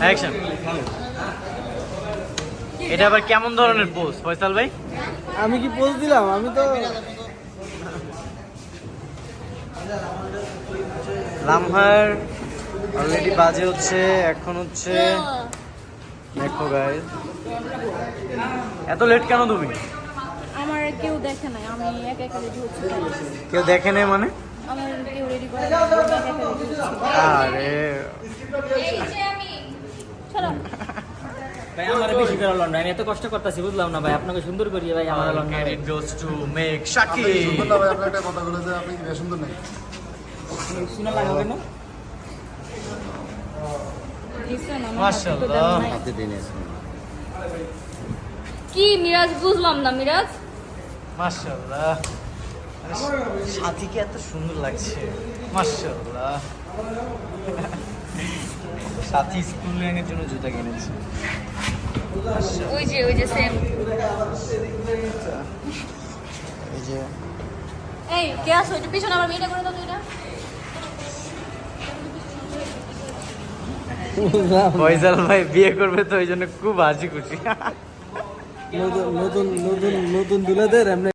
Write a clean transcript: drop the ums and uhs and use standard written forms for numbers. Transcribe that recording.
Action. এটা আবার কেমন ধরনের পোজ ফয়সাল ভাই? আমি কি পোজ দিলাম? আমি তো লামহার অলরেডি বাজে হচ্ছে এখন হচ্ছে দেখো গাইস, এত লেট কেন তুমি? আমার কেউ দেখে নাই, আমি একা একা রেডি হচ্ছি। কেউ দেখে নেই মানে? আমার কেউ রেডি করে নাই, আমি একা একা রেডি হচ্ছি। আরে চলো ভাই আমার বেশি করে লন আমি এত কষ্ট করতেছি বুঝলাম না ভাই আপনাকে সুন্দর করি ভাই আমার loan credit goes to make Shakib. সুন্দর না ভাই, আপনার একটা কথা বলে যে আপনি কি সুন্দর নাই? শুনে লাগবে কেন? দেখছেন আমার মাশাআল্লাহ। হাতে তো দেন নাই। কি মিরাজ, বুঝলাম না মিরাজ। মাশাআল্লাহ, সাথীকে এত সুন্দর লাগছে মাশাআল্লাহ। সাথী স্কুল র্যাঙ্কের জন্য জুতা কিনেছে। ওই যে সেম। এই যে এই কে আসো, এটা পিছনে আবার মেয়েটা করে দাও তো এটা। ফয়সাল ভাই বিয়ে করবে তো ওই জন্য খুব হাসি খুশি। নতুন নতুন নতুন নতুন দুলাদের এমনি